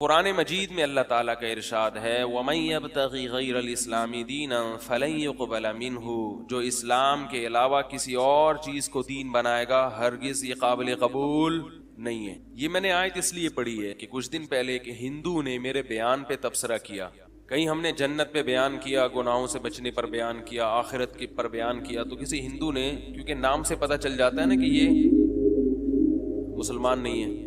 قرآن مجید میں اللہ تعالیٰ کا ارشاد ہے وَمَن يَبْتَغِ غَيْرَ الْإِسْلَامِ دِينًا فَلَن يُقْبَلَ مِنْهُ، جو اسلام کے علاوہ کسی اور چیز کو دین بنائے گا ہرگز یہ قابل قبول نہیں ہے۔ یہ میں نے آیت اس لیے پڑھی ہے کہ کچھ دن پہلے ایک ہندو نے میرے بیان پہ تبصرہ کیا، کہیں ہم نے جنت پہ بیان کیا، گناہوں سے بچنے پر بیان کیا، آخرت کے پر بیان کیا، تو کسی ہندو نے، کیونکہ نام سے پتہ چل جاتا ہے نا کہ یہ مسلمان نہیں ہے،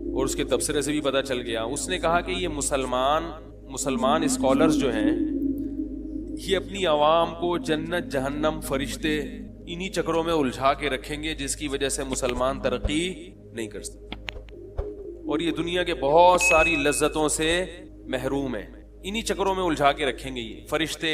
اور اس کے تبصرے سے بھی پتہ چل گیا، اس نے کہا کہ یہ مسلمان اسکالرز جو ہیں یہ اپنی عوام کو جنت جہنم فرشتے انہی چکروں میں الجھا کے رکھیں گے جس کی وجہ سے مسلمان ترقی نہیں کر سکتے، اور یہ دنیا کے بہت ساری لذتوں سے محروم ہے، انہی چکروں میں الجھا کے رکھیں گے یہ فرشتے،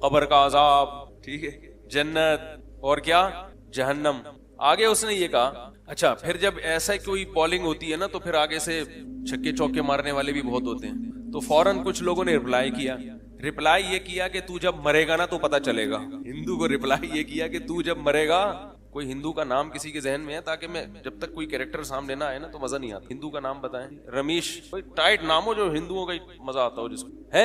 قبر کا عذاب، ٹھیک ہے، جنت اور کیا جہنم۔ آگے اس نے یہ کہا اچھا پھر جب ایسا کوئی پولنگ ہوتی ہے نا تو پھر آگے سے چھکے چوکے مارنے والے بھی بہت ہوتے ہیں، تو فوراً کچھ لوگوں نے رپلائی یہ کیا کہ تو جب مرے گا نا تو پتہ چلے گا۔ ہندو کو رپلائی یہ کیا کہ تو جب مرے گا، کوئی ہندو کا نام کسی کے ذہن میں ہے تاکہ میں جب تک کوئی کیریکٹر سامنے نہ آئے نا تو مزہ نہیں آتا، ہندو کا نام بتائیں، رمیش، کوئی ٹائٹ نام ہو جو ہندوؤں کا مزہ آتا ہو، جس کو ہے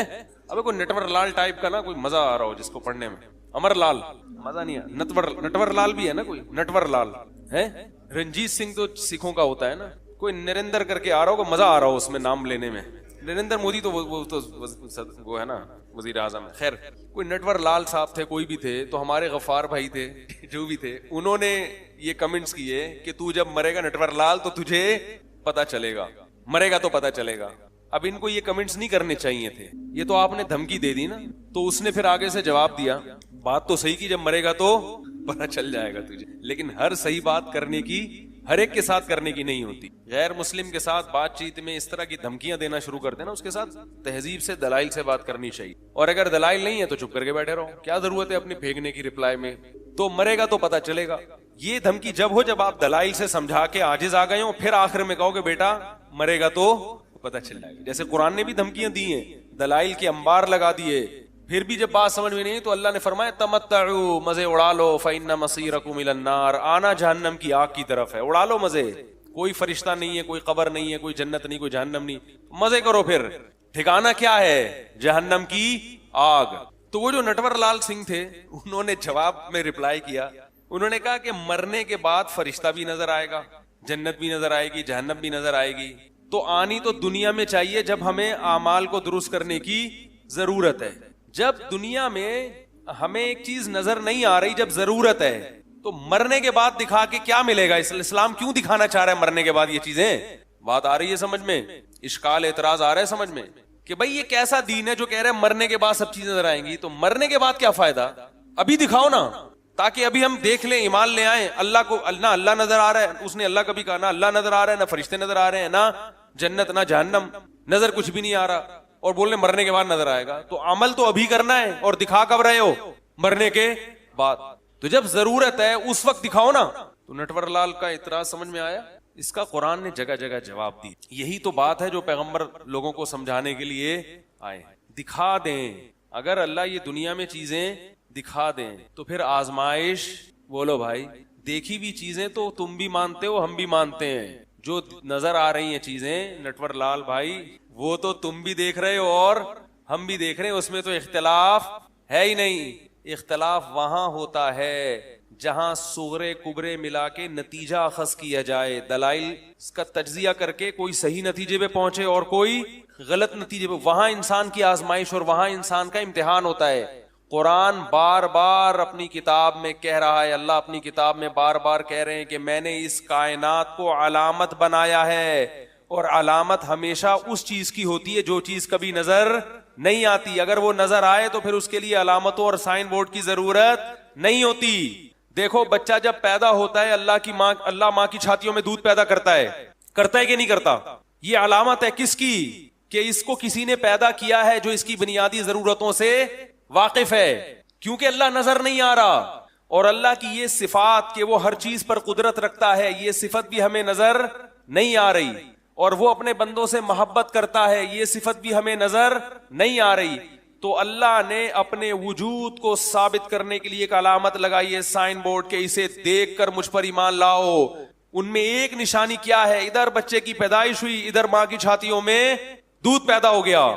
ابھی کوئی نٹور لال ٹائپ کا نا کوئی مزہ آ رہا ہو جس کو پڑھنے میں، امر لال مزہ نہیں آتا، نٹور لال بھی ہے نا، کوئی نٹور لال ہے، رنجیت سنگھ تو سکھوں کا ہوتا ہے نا، کوئی نریندر کر کے آ رہا ہو، مزہ آ رہا ہو اس میں نام لینے میں، نریندر مودی تو وہ ہے نا وزیر اعظم ہے، خیر کوئی نٹور لال صاحب تھے، کوئی بھی تھے، تو ہمارے غفار بھائی تھے جو بھی تھے، انہوں نے یہ کمنٹس کیے کہ تو جب مرے گا نٹور لال تو تجھے پتا چلے گا، مرے گا تو پتا چلے گا۔ اب ان کو یہ کمنٹس نہیں کرنے چاہیے تھے، یہ تو آپ نے دھمکی دے دی نا، تو اس نے پھر آگے سے جواب دیا بات تو صحیح کی، جب مرے گا تو پتا چل جائے گا تجھے، لیکن ہر صحیح بات کرنے کی ہر ایک کے ساتھ کرنے کی نہیں ہوتی، غیر مسلم کے ساتھ بات چیت میں اس طرح کی دھمکیاں دینا شروع کر دینا، اس کے ساتھ تہذیب سے دلائل سے بات کرنی چاہیے، اور اگر دلائل نہیں ہے تو چپ کر کے بیٹھے رہو، کیا ضرورت ہے اپنی پھینکنے کی رپلائی میں، تو مرے گا تو پتا چلے گا۔ یہ دھمکی جب ہو جب آپ دلائل سے سمجھا کے عاجز آ گئے ہو، پھر آخر میں کہو کہ بیٹا مرے گا تو پتا چل جائے گا، جیسے قرآن نے بھی دھمکیاں دی ہیں، دلائل کے انبار لگا دیے، پھر بھی جب بات سمجھ میں نہیں تو اللہ نے فرمایا تمتعوا، مزے اڑا لو، فإن مصيركم إلى النار، آنا جہنم کی آگ کی طرف ہے، اڑا لو مزے، کوئی فرشتہ نہیں ہے، کوئی قبر نہیں ہے، کوئی جنت نہیں، کوئی جہنم نہیں، مزے کرو، پھر ٹھکانہ کیا ہے جہنم کی آگ۔ تو وہ جو نٹور لال سنگھ تھے انہوں نے جواب میں رپلائی کیا، انہوں نے کہا کہ مرنے کے بعد فرشتہ بھی نظر آئے گا، جنت بھی نظر آئے گی، جہنم بھی نظر آئے گی، تو آنی تو دنیا میں چاہیے جب ہمیں اعمال کو درست کرنے کی ضرورت ہے، جب دنیا میں ہمیں ایک چیز نظر نہیں آ رہی، جب ضرورت ہے، تو مرنے کے بعد دکھا کے کیا ملے گا؟ اسلام کیوں دکھانا چاہ رہا ہے مرنے کے بعد یہ چیزیں؟ بات آ رہی ہے سمجھ میں؟ اشکال اعتراض آ رہا ہے سمجھ میں کہ بھائی یہ کیسا دین ہے جو کہہ رہے ہیں مرنے کے بعد سب چیزیں نظر آئیں گی؟ تو مرنے کے بعد کیا فائدہ؟ ابھی دکھاؤ نا، تاکہ ابھی ہم دیکھ لیں، ایمان لے آئیں۔ اللہ کو نہ اللہ نظر آ رہا ہے، اس نے اللہ کبھی کہا، نہ اللہ نظر آ رہا ہے، نہ فرشتے نظر آ رہے ہیں، نہ جنت نہ جہنم، نظر کچھ بھی نہیں آ رہا، اور بولنے مرنے کے بعد نظر آئے گا۔ تو عمل تو ابھی کرنا ہے، اور دکھا کب رہے ہو؟ مرنے کے بعد۔ تو جب ضرورت ہے اس وقت دکھاؤ نا۔ تو نٹور لال کا اعتراض سمجھ میں آیا؟ اس کا قرآن نے جگہ جگہ جواب دی۔ یہی تو بات ہے جو پیغمبر لوگوں کو سمجھانے کے لیے آئے، دکھا دیں۔ اگر اللہ یہ دنیا میں چیزیں دکھا دیں تو پھر آزمائش، بولو بھائی، دیکھی بھی چیزیں تو تم بھی مانتے ہو، ہم بھی مانتے ہیں، جو نظر آ رہی ہیں چیزیں نٹور لال بھائی وہ تو تم بھی دیکھ رہے ہو اور ہم بھی دیکھ رہے ہیں، اس میں تو اختلاف ہے ہی نہیں۔ اختلاف وہاں ہوتا ہے جہاں صغرے کبرے ملا کے نتیجہ اخذ کیا جائے، دلائل کا تجزیہ کر کے کوئی صحیح نتیجے پہ پہنچے اور کوئی غلط نتیجے پہ، وہاں انسان کی آزمائش اور وہاں انسان کا امتحان ہوتا ہے۔ قرآن بار بار اپنی کتاب میں کہہ رہا ہے، اللہ اپنی کتاب میں بار بار کہہ رہے ہیں کہ میں نے اس کائنات کو علامت بنایا ہے، اور علامت ہمیشہ اس چیز کی ہوتی ہے جو چیز کبھی نظر نہیں آتی، اگر وہ نظر آئے تو پھر اس کے لیے علامتوں اور سائن بورڈ کی ضرورت نہیں ہوتی۔ دیکھو بچہ جب پیدا ہوتا ہے، اللہ ماں کی چھاتیوں میں دودھ پیدا کرتا ہے کہ نہیں کرتا؟ یہ علامت ہے کس کی؟ کہ اس کو کسی نے پیدا کیا ہے جو اس کی بنیادی ضرورتوں سے واقف ہے، کیونکہ اللہ نظر نہیں آ رہا، اور اللہ کی یہ صفات کہ وہ ہر چیز پر قدرت رکھتا ہے، یہ صفت بھی ہمیں نظر نہیں آ رہی، اور وہ اپنے بندوں سے محبت کرتا ہے، یہ صفت بھی ہمیں نظر نہیں آ رہی۔ تو اللہ نے اپنے وجود کو ثابت کرنے کے لیے ایک علامت لگائی ہے، سائن بورڈ کے، اسے دیکھ کر مجھ پر ایمان لاؤ۔ ان میں ایک نشانی کیا ہے؟ ادھر بچے کی پیدائش ہوئی، ادھر ماں کی چھاتیوں میں دودھ پیدا ہو گیا.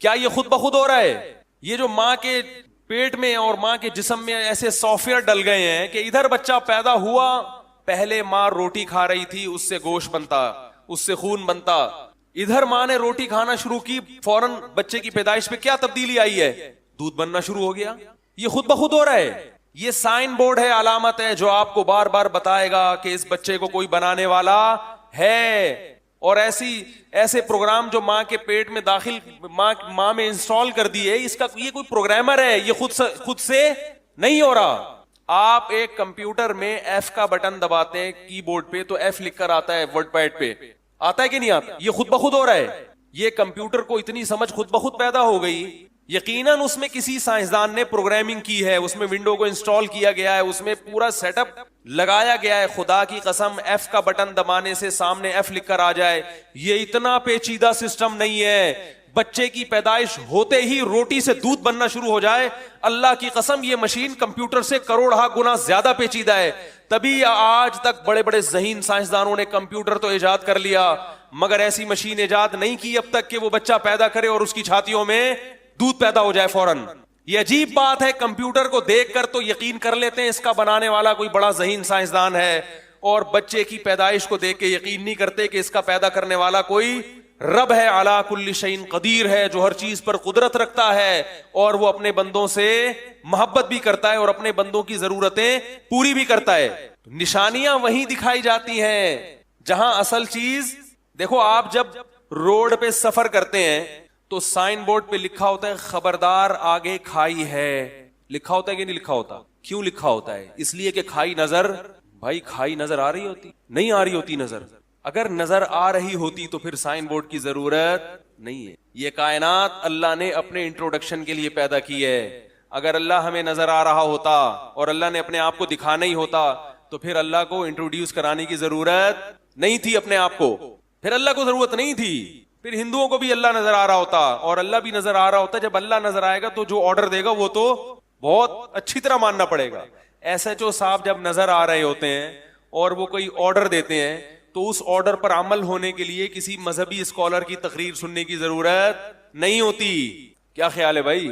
کیا یہ خود بخود ہو رہا ہے؟ یہ جو ماں کے پیٹ میں اور ماں کے جسم میں ایسے سافٹ ویئر ڈل گئے ہیں کہ ادھر بچہ پیدا ہوا، پہلے ماں روٹی کھا رہی تھی، اس سے گوشت بنتا، اس سے خون بنتا. ادھر ماں نے روٹی کھانا شروع کی، فوراً بچے کی پیدائش پہ کیا تبدیلی آئی ہے؟ دودھ بننا شروع ہو گیا. یہ خود بخود ہو رہا ہے. یہ سائن بورڈ ہے، علامت ہے جو آپ کو بار بار بتائے گا کہ اس بچے کو کوئی بنانے والا ہے. اور ایسے پروگرام جو ماں کے پیٹ میں داخل ماں میں انسٹال کر دیے، اس کا یہ کوئی پروگرامر ہے، یہ خود سے نہیں ہو رہا. آپ ایک کمپیوٹر میں ایف کا بٹن دباتے ہیں کی بورڈ پہ تو ایف لکھ کر آتا ہے ورڈ پیڈ پہ، آتا ہے کہ نہیں آتا؟ یہ خود بخود ہو رہا ہے. یہ کمپیوٹر کو اتنی سمجھ خود بخود پیدا ہو گئی. یقیناً اس میں کسی سائنسدان نے پروگرامنگ کی ہے، اس میں ونڈو کو انسٹال کیا گیا ہے، اس میں پورا سیٹ اپ لگایا گیا ہے. خدا کی قسم ایف کا بٹن دبانے سے سامنے ایف لکھ کر آ جائے، یہ اتنا پیچیدہ سسٹم نہیں ہے. بچے کی پیدائش ہوتے ہی روٹی سے دودھ بننا شروع ہو جائے، اللہ کی قسم یہ مشین کمپیوٹر سے کروڑا گنا زیادہ پیچیدہ ہے. تبھی آج تک بڑے بڑے ذہین سائنسدانوں نے کمپیوٹر تو ایجاد کر لیا، مگر ایسی مشین ایجاد نہیں کی اب تک کہ وہ بچہ پیدا کرے اور اس کی چھاتیوں میں دودھ پیدا ہو جائے فوراً. یہ عجیب بات ہے. کمپیوٹر کو دیکھ کر تو یقین کر لیتے ہیں اس کا بنانے والا کوئی بڑا ذہین سائنسدان ہے، اور بچے کی پیدائش کو دیکھ کے یقین نہیں کرتے کہ اس کا پیدا کرنے والا کوئی رب ہے، علی کل شیء قدیر ہے، جو ہر چیز پر قدرت رکھتا ہے اور وہ اپنے بندوں سے محبت بھی کرتا ہے اور اپنے بندوں کی ضرورتیں پوری بھی کرتا ہے. نشانیاں وہیں دکھائی جاتی ہیں جہاں اصل چیز. دیکھو آپ جب روڈ پہ سفر کرتے ہیں تو سائن بورڈ پہ لکھا ہوتا ہے خبردار آگے کھائی ہے، لکھا ہوتا ہے کہ نہیں لکھا ہوتا؟ کیوں لکھا ہوتا ہے؟ اس لیے کہ کھائی نظر، بھائی کھائی نظر آ رہی ہوتی؟ نہیں آ رہی ہوتی نظر. اگر نظر آ رہی ہوتی تو پھر سائن بورڈ کی ضرورت نہیں ہے. یہ کائنات اللہ نے اپنے انٹروڈکشن کے لیے پیدا کی ہے. اگر اللہ ہمیں نظر آ رہا ہوتا اور اللہ نے اپنے آپ کو دکھانا ہی ہوتا تو پھر اللہ کو انٹروڈیوس کرانے کی ضرورت نہیں تھی اپنے آپ کو، پھر اللہ کو ضرورت نہیں تھی. پھر ہندوؤں کو بھی اللہ نظر آ رہا ہوتا اور اللہ بھی نظر آ رہا ہوتا. جب اللہ نظر آئے گا تو جو آرڈر دے گا وہ تو بہت اچھی طرح ماننا پڑے گا. ایس ایچ او صاحب جب نظر آ رہے ہوتے ہیں اور وہ کوئی آرڈر دیتے ہیں تو اس آرڈر پر عمل ہونے کے لیے کسی مذہبی اسکالر کی تقریر سننے کی ضرورت نہیں ہوتی. کیا خیال ہے بھائی؟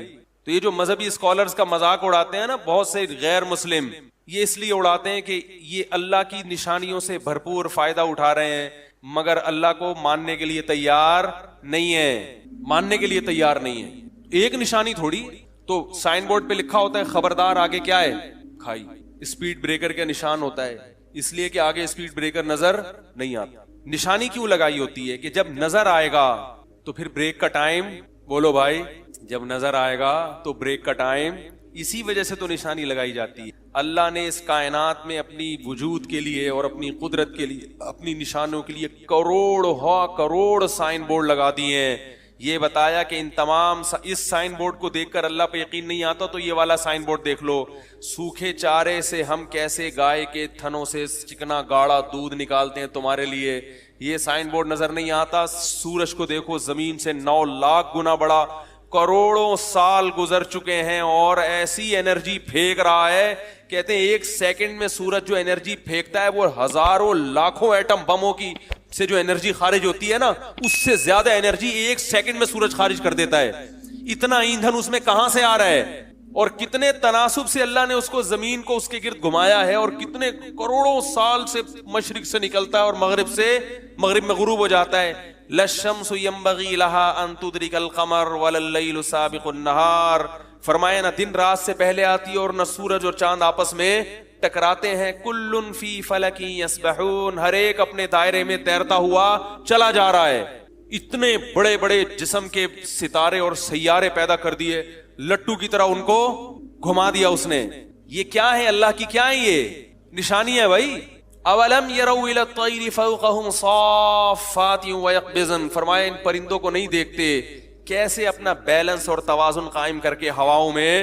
تو یہ جو مذہبی اسکالرز کا مذاق اڑاتے ہیں نا بہت سے غیر مسلم، یہ اس لیے اڑاتے ہیں کہ یہ اللہ کی نشانیوں سے بھرپور فائدہ اٹھا رہے ہیں مگر اللہ کو ماننے کے لیے تیار نہیں ہے، ماننے کے لیے تیار نہیں ہے. ایک نشانی تھوڑی. تو سائن بورڈ پہ لکھا ہوتا ہے خبردار آگے کیا ہے؟ کھائی. اسپیڈ بریکر کا نشان ہوتا ہے اس لیے کہ آگے اسپیڈ بریکر نظر نہیں آتا. نشانی کیوں لگائی ہوتی ہے کہ جب نظر آئے گا تو پھر بریک کا ٹائم، بولو بھائی، جب نظر آئے گا تو بریک کا ٹائم. اسی وجہ سے تو نشانی لگائی جاتی ہے. اللہ نے اس کائنات میں اپنی وجود کے لیے اور اپنی قدرت کے لیے، اپنی نشانوں کے لیے کروڑ سائن بورڈ لگا دیے ہیں. یہ بتایا کہ ان تمام اس سائن بورڈ کو دیکھ کر اللہ پہ یقین نہیں آتا تو یہ والا سائن بورڈ دیکھ لو، سوکھے چارے سے ہم کیسے گائے کے تھنوں سے چکنا گاڑا دودھ نکالتے ہیں تمہارے لیے. یہ سائن بورڈ نظر نہیں آتا. سورج کو دیکھو زمین سے 9 لاکھ گنا بڑا، کروڑوں سال گزر چکے ہیں اور ایسی انرجی پھینک رہا ہے. کہتے ہیں 1 سیکنڈ میں سورج جو انرجی پھینکتا ہے وہ ہزاروں لاکھوں ایٹم بموں کی سے جو انرجی خارج ہوتی ہے نا اس سے زیادہ انرجی 1 سیکنڈ میں سورج خارج کر دیتا ہے. اتنا ایندھن اس میں کہاں سے آ رہا ہے اور کتنے تناسب سے اللہ نے اس کو زمین کو اس کے گرد گھمایا ہے اور کتنے کروڑوں سال سے مشرق سے نکلتا ہے اور مغرب میں غروب ہو جاتا ہے. للشمس ينبغي لها ان تدرك القمر ولا الليل سابق النهار. فرمایا نہ دن رات سے پہلے آتی ہے اور نہ سورج اور چاند آپس میں ٹکراتے ہیں. کل فی فلک یسبحون. ہر ایک اپنے دائرے میں تیرتا ہوا چلا جا رہا ہے. اتنے بڑے بڑے جسم کے ستارے اور سیارے پیدا کر دیے، لٹو کی طرح ان کو گھما دیا اس نے. یہ کیا ہے؟ اللہ کی کیا ہے؟ یہ نشانی ہے بھائی. اولم يروا الى الطير فوقهم صافات ويقبضن. فرمایا ان پرندوں کو نہیں دیکھتے کیسے اپنا بیلنس اور توازن قائم کر کے ہواؤں میں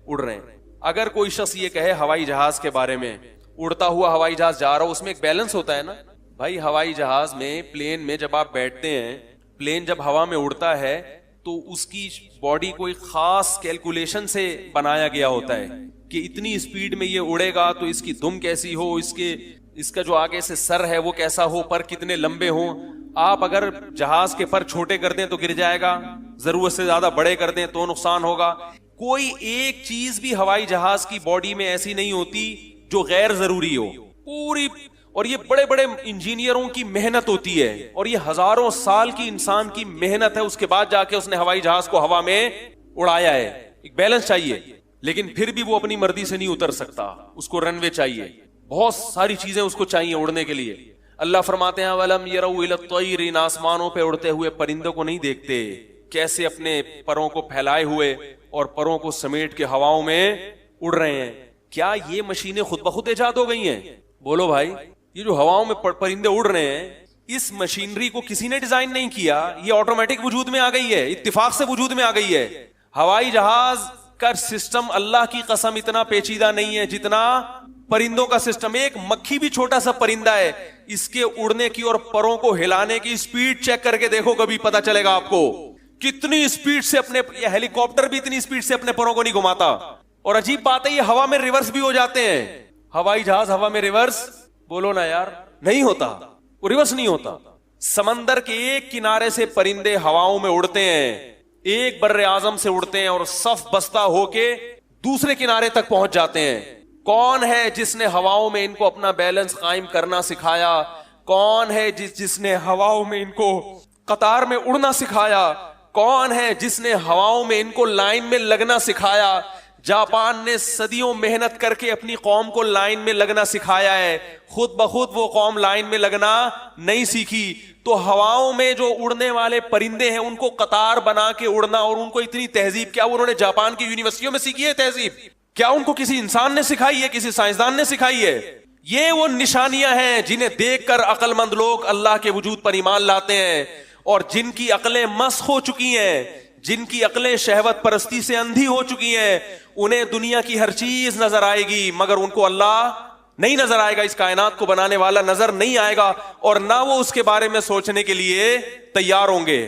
اڑ رہے ہیں. اگر کوئی شخص یہ کہے ہوائی جہاز کے بارے میں، اڑتا ہوا ہوائی جہاز جا رہا ہو، اس میں ایک بیلنس ہوتا ہے نا بھائی. ہوائی جہاز میں پلین میں جب آپ بیٹھتے ہیں، پلین جب ہوا میں اڑتا ہے تو اس کی باڈی کو ایک خاص کیلکولیشن سے بنایا گیا ہوتا ہے کہ اتنی اسپیڈ میں یہ اڑے گا تو اس کی دم کیسی ہو، اس کے اس کا جو آگے سے سر ہے وہ کیسا ہو, پر کتنے لمبے ہوں. آپ اگر جہاز کے پر چھوٹے کر دیں تو گر جائے گا, ضرورت سے زیادہ بڑے کر دیں تو نقصان ہوگا. کوئی ایک چیز بھی ہوائی جہاز کی باڈی میں ایسی نہیں ہوتی جو غیر ضروری ہو پوری. اور یہ بڑے بڑے انجینئروں کی محنت ہوتی ہے, اور یہ ہزاروں سال کی انسان کی محنت ہے, اس کے بعد جا کے اس نے ہوائی جہاز کو ہوا میں اڑایا ہے. ایک بیلنس چاہیے, لیکن پھر بھی وہ اپنی مرضی سے نہیں اتر سکتا, اس کو رن وے چاہیے, بہت ساری چیزیں اس کو چاہیے اڑنے کے لیے. اللہ فرماتے ہیں وَلَمْ يَرَوْا إِلَى الطَّيْرِ, ان آسمانوں پہ اڑتے ہوئے پرندوں کو نہیں دیکھتے کیسے اپنے پروں کو پھیلائے ہوئے اور پروں کو سمیٹ کے ہواؤں میں اڑ رہے ہیں. کیا یہ مشینیں خود بخود ایجاد ہو گئی ہیں؟ بولو بھائی, یہ جو ہواؤں میں پرندے اڑ رہے ہیں, اس مشینری کو کسی نے ڈیزائن نہیں کیا, یہ آٹومیٹک وجود میں آ گئی ہے, اتفاق سے وجود میں آ گئی ہے. ہوائی جہاز کا سسٹم اللہ کی قسم اتنا پیچیدہ نہیں ہے جتنا پرندوں کا سسٹم. ایک مکھی بھی چھوٹا سا پرندہ ہے, اس کے اڑنے کی اور پروں کو ہلانے کی سپیڈ چیک کر کے دیکھو, کبھی پتا چلے گا آپ کو کتنی سپیڈ سے اپنے, یہ ہیلی کاپٹر بھی اتنی سپیڈ سے اپنے پروں کو نہیں گھماتا. اور عجیب بات ہے, یہ ہوا میں ریورس بھی ہو جاتے ہیں. ہوائی جہاز ہوا میں ریورس, بولو نا یار, نہیں ہوتا, وہ ریورس نہیں ہوتا. سمندر کے ایک کنارے سے پرندے ہواؤں میں اڑتے ہیں, ایک بر اعظم سے اڑتے ہیں اور صف بستہ ہو کے دوسرے کنارے تک پہنچ جاتے ہیں. کون ہے جس نے ہواؤں میں ان کو اپنا بیلنس قائم کرنا سکھایا؟ کون ہے جس نے ہواؤں میں ان کو قطار میں اڑنا سکھایا؟ کون ہے جس نے ہواؤں میں ان کو لائن میں لگنا سکھایا؟ جاپان نے صدیوں محنت کر کے اپنی قوم کو لائن میں لگنا سکھایا ہے, خود بخود وہ قوم لائن میں لگنا نہیں سیکھی. تو ہواؤں میں جو اڑنے والے پرندے ہیں ان کو قطار بنا کے اڑنا, اور ان کو اتنی تہذیب, کیا انہوں نے جاپان کی یونیورسٹیوں میں سیکھی ہے تہذیب؟ کیا ان کو کسی انسان نے سکھائی ہے, کسی سائنسدان نے سکھائی ہے؟ یہ وہ نشانیاں ہیں جنہیں دیکھ کر عقل مند لوگ اللہ کے وجود پر ایمان لاتے ہیں, اور جن کی عقلیں مسخ ہو چکی ہیں, جن کی عقلیں شہوت پرستی سے اندھی ہو چکی ہیں, انہیں دنیا کی ہر چیز نظر آئے گی مگر ان کو اللہ نہیں نظر آئے گا. اس کائنات کو بنانے والا نظر نہیں آئے گا, اور نہ وہ اس کے بارے میں سوچنے کے لیے تیار ہوں گے.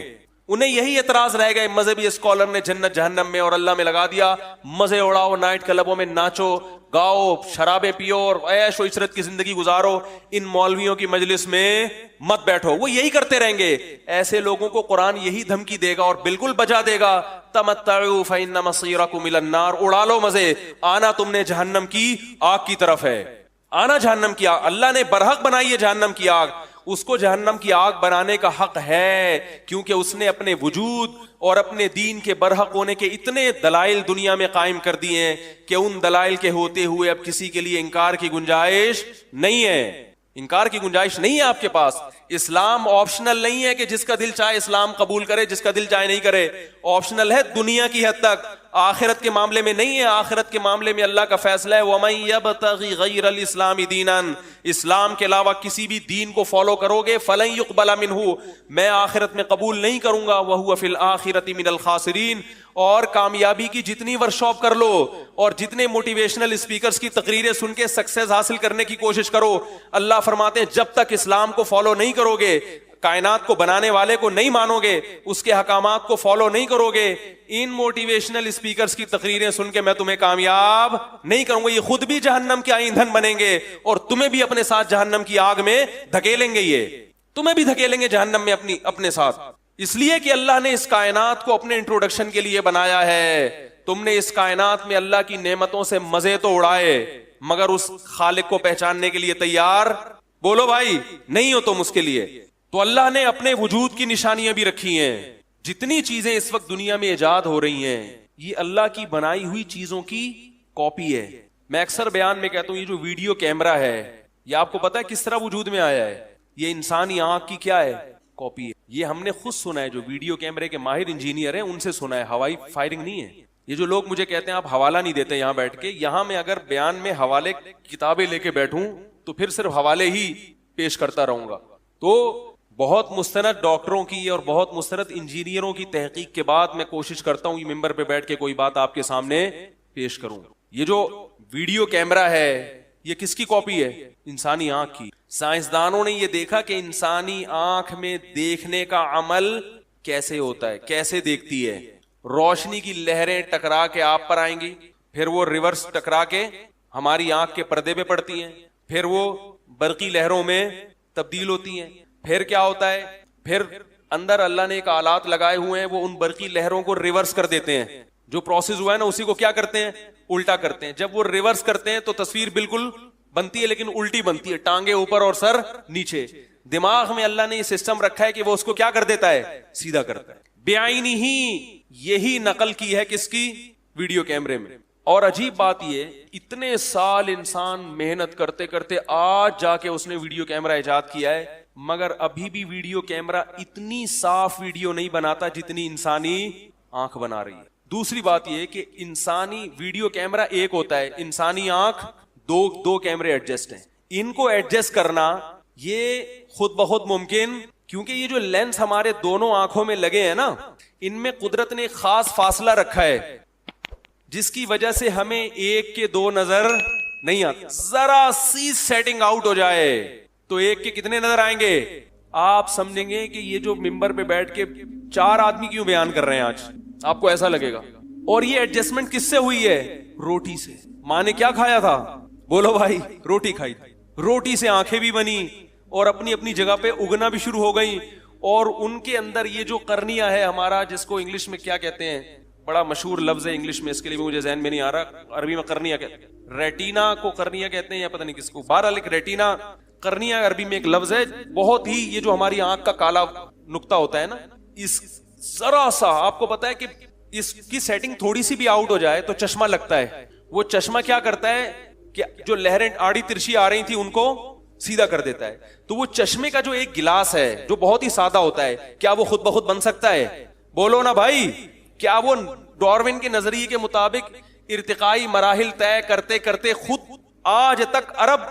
انہیں یہی اعتراض رہ گئے, مذہبی اسکالر نے جنت جہنم میں اور اللہ میں لگا دیا. مزے اڑاؤ, نائٹ کلبوں میں ناچو گاؤ, شرابیں پیو اور عیش و عشرت کی زندگی گزارو, ان مولویوں کی مجلس میں مت بیٹھو. وہ یہی کرتے رہیں گے. ایسے لوگوں کو قرآن یہی دھمکی دے گا اور بالکل بجا دے گا, تمتعوا فإن مصيركم إلى النار, اڑا لو مزے, آنا تم نے جہنم کی آگ کی طرف ہے, آنا جہنم کی آگ. اللہ نے برحق بنائی ہے جہنم کی آگ, اس کو جہنم کی آگ بنانے کا حق ہے, کیونکہ اس نے اپنے وجود اور اپنے دین کے برحق ہونے کے اتنے دلائل دنیا میں قائم کر دیے ہیں کہ ان دلائل کے ہوتے ہوئے اب کسی کے لیے انکار کی گنجائش نہیں ہے. انکار کی گنجائش نہیں ہے آپ کے پاس. اسلام آپشنل نہیں ہے کہ جس کا دل چاہے اسلام قبول کرے, جس کا دل چاہے نہیں کرے. آپشنل ہے دنیا کی حد تک, آخرت کے معاملے میں نہیں ہے. آخرت کے معاملے میں اللہ کا فیصلہ ہے وَمَن يَبْتَغِ غَيْرَ الْإِسْلَامِ دِينًا, اسلام کے علاوہ کسی بھی دین کو فالو کرو گے فَلَن يُقْبَلَ مِنْهُ, میں آخرت میں قبول نہیں کروں گا. وَهُوَ فِي الْآخِرَةِ مِنَ الْخَاسِرِينَ. اور کامیابی کی جتنی ورکشاپ کر لو اور جتنے موٹیویشنل اسپیکرز کی تقریریں سن کے سکسیس حاصل کرنے کی کوشش کرو, اللہ فرماتے ہیں جب تک اسلام کو فالو نہیں کرو گے, کائنات کو بنانے والے کو نہیں مانو گے, اس کے حکامات کو فالو نہیں کرو گے, ان موٹیویشنل اسپیکرز کی تقریریں سن کے میں تمہیں کامیاب نہیں کروں گا. یہ خود بھی جہنم کے ایندھن بنیں گے اور تمہیں بھی اپنے ساتھ جہنم کی آگ میں دھکیلیں گے. یہ تمہیں بھی دھکیلیں گے جہنم میں اپنے ساتھ, اس لیے کہ اللہ نے اس کائنات کو اپنے انٹروڈکشن کے لیے بنایا ہے. تم نے اس کائنات میں اللہ کی نعمتوں سے مزے تو اڑائے مگر اس خالق کو پہچاننے کے لیے تیار, بولو بھائی, نہیں ہو تم اس کے لیے. تو اللہ نے اپنے وجود کی نشانیاں بھی رکھی ہیں. جتنی چیزیں اس وقت دنیا میں ایجاد ہو رہی ہیں یہ اللہ کی بنائی ہوئی چیزوں کی کاپی ہے. میں اکثر بیان میں کہتا ہوں یہ جو ویڈیو کیمرہ ہے یہ آپ کو پتا ہے کس طرح وجود میں آیا ہے؟ یہ انسانی آنکھ کی کیا ہے؟ کاپی ہے. یہ ہم نے خود سنا ہے, جو ویڈیو کیمرے کے ماہر انجینئر ہیں ان سے سنا ہے, ہوائی فائرنگ نہیں ہے. یہ جو لوگ مجھے کہتے ہیں آپ حوالہ نہیں دیتے یہاں بیٹھ کے, یہاں میں اگر بیان میں حوالے کتابیں لے کے بیٹھوں تو پھر صرف حوالے ہی پیش کرتا رہوں گا. تو بہت مستند ڈاکٹروں کی اور بہت مستند انجینئروں کی تحقیق کے بعد میں کوشش کرتا ہوں یہ ممبر پہ بیٹھ کے کوئی بات آپ کے سامنے پیش کروں. یہ جو ویڈیو کیمرہ ہے یہ کس کی کاپی ہے؟ انسانی آنکھ کی. سائنسدانوں نے یہ دیکھا کہ انسانی آنکھ میں دیکھنے کا عمل کیسے ہوتا ہے, کیسے دیکھتی ہے. روشنی کی لہریں ٹکرا کے آپ پر آئیں گی, پھر وہ ریورس ٹکرا کے ہماری آنکھ کے پردے پہ پڑتی ہیں, پھر وہ برقی لہروں میں تبدیل ہوتی ہیں. پھر کیا ہوتا ہے؟ پھر اندر اللہ نے ایک آلات لگائے ہوئے ہیں, وہ ان برقی لہروں کو ریورس کر دیتے ہیں. جو پروسیس ہوا ہے نا اسی کو کیا کرتے ہیں؟ الٹا کرتے ہیں. جب وہ ریورس کرتے ہیں تو تصویر بالکل بنتی ہے لیکن الٹی بنتی ہے, ٹانگیں اوپر اور سر نیچے. دماغ میں اللہ نے یہ سسٹم رکھا ہے کہ وہ اس کو کیا کر دیتا ہے؟ سیدھا کرتا ہے. بعینہ ہی یہی نقل کی ہے کس کی؟ ویڈیو کیمرے میں. اور عجیب بات یہ, اتنے سال انسان محنت کرتے کرتے آج جا کے اس نے ویڈیو کیمرہ ایجاد کیا ہے, مگر ابھی بھی ویڈیو کیمرہ اتنی صاف ویڈیو نہیں بناتا جتنی انسانی آنکھ بنا رہی ہے. دوسری بات یہ کہ انسانی ویڈیو کیمرہ ایک ہوتا ہے, انسانی آنکھ دو کیمرے ایڈجسٹ ہیں. ان کو ایڈجسٹ کرنا یہ خود بخود ممکن, کیونکہ یہ جو لینس ہمارے دونوں آنکھوں میں لگے ہیں نا, ان میں قدرت نے خاص فاصلہ رکھا ہے جس کی وجہ سے ہمیں ایک کے دو نظر نہیں آتے. ذرا سی سیٹنگ آؤٹ ہو جائے تو ایک کے کتنے نظر آئیں گے؟ آپ سمجھیں گے کہ یہ جو ممبر پہ بیٹھ کے 4 آدمی کیوں بیان کر رہے ہیں آج, آپ کو ایسا لگے گا. اور یہ ایڈجسٹمنٹ کس سے ہوئی ہے؟ روٹی سے. ماں نے کیا کھایا تھا؟ بولو بھائی, روٹی کھائی تھی. روٹی سے آنکھیں بھی بنی اور اپنی اپنی جگہ پہ اگنا بھی شروع ہو گئی. اور ان کے اندر یہ جو قرنیہ ہے ہمارا, جس کو انگلش میں کیا کہتے ہیں, بڑا مشہور لفظ ہے انگلش میں, اس کے لیے مجھے ذہن میں نہیں آ رہا, عربی میں قرنیہ کہتے ہیں. ریٹینا کو قرنیہ کہتے ہیں یا پتہ نہیں کس کو, بہرحال ایک ریٹینا قرنیہ عربی میں ایک لفظ ہے. بہت ہی یہ جو ہماری آنکھ کا کالا نقطہ ہوتا ہے نا, اس ذرا سا آپ کو پتا ہے کہ اس کی سیٹنگ تھوڑی سی بھی آؤٹ ہو جائے تو چشمہ لگتا ہے. وہ چشمہ کیا کرتا ہے کہ جو لہریں آڑی ترچھی آ رہی تھی ان کو سیدھا کر دیتا ہے. تو وہ چشمے کا جو ایک گلاس ہے جو بہت ہی سادہ ہوتا ہے, کیا وہ خود بخود بن سکتا ہے؟ بولو نا بھائی. کیا وہ ڈاروین کے نظریے کے مطابق ارتقائی مراحل طے کرتے کرتے خود آج تک ارب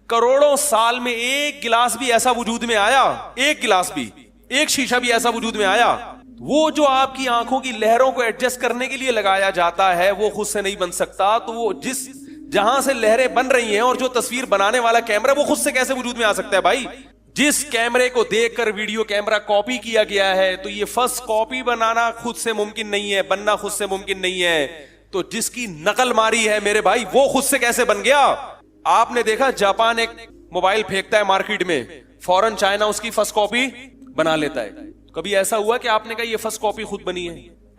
کروڑوں سال میں ایک گلاس بھی ایسا وجود میں آیا؟ ایک گلاس بھی, ایک شیشہ بھی ایسا وجود میں آیا؟ وہ جو آپ کی آنکھوں کی لہروں کو ایڈجسٹ کرنے کے لیے لگایا جاتا ہے وہ خود سے نہیں بن سکتا. تو وہ جہاں سے لہریں بن رہی ہیں اور جو تصویر بنانے والا کیمرہ, وہ خود سے کیسے وجود میں آ سکتا ہے بھائی؟ جس کیمرے کو دیکھ کر ویڈیو کیمرہ کاپی کیا گیا ہے تو یہ فرسٹ کاپی بنانا خود سے ممکن نہیں ہے, بننا خود سے ممکن نہیں ہے. تو جس کی نقل ماری ہے میرے بھائی, وہ خود سے کیسے بن گیا؟ آپ نے دیکھا جاپان ایک موبائل پھینکتا ہے مارکیٹ میں, فوراً چائنا اس کی فرسٹ کاپی بنا لیتا ہے. کبھی ایسا ہوا کہ آپ نے کہا یہ فرسٹ کاپی خود بنی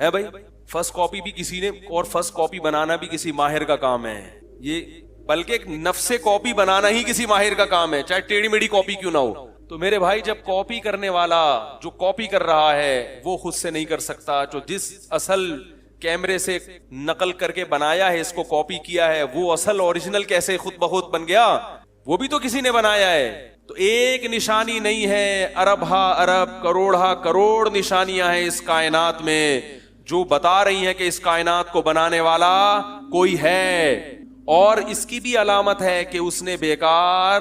ہے بھائی؟ فرسٹ کاپی بھی کسی نے, اور فرسٹ کاپی بنانا بھی کسی ماہر کا کام ہے. یہ بلکہ ایک نفس کاپی بنانا ہی کسی ماہر کا کام ہے, چاہے ٹیڑھی میڑھی کاپی کیوں نہ ہو. تو میرے بھائی جب کاپی کرنے والا جو کاپی کر رہا ہے وہ خود سے نہیں کر سکتا, جو جس اصل کیمرے سے نقل کر کے بنایا ہے, اس کو کاپی کیا ہے, وہ اصل اوریجنل کیسے خود بخود بن گیا؟ وہ بھی تو کسی نے بنایا ہے. تو ایک نشانی نہیں ہے, ارب ہا ارب, کروڑ ہا کروڑ نشانیاں ہیں اس کائنات میں جو بتا رہی ہیں کہ اس کائنات کو بنانے والا کوئی ہے. اور اس کی بھی علامت ہے کہ اس نے بیکار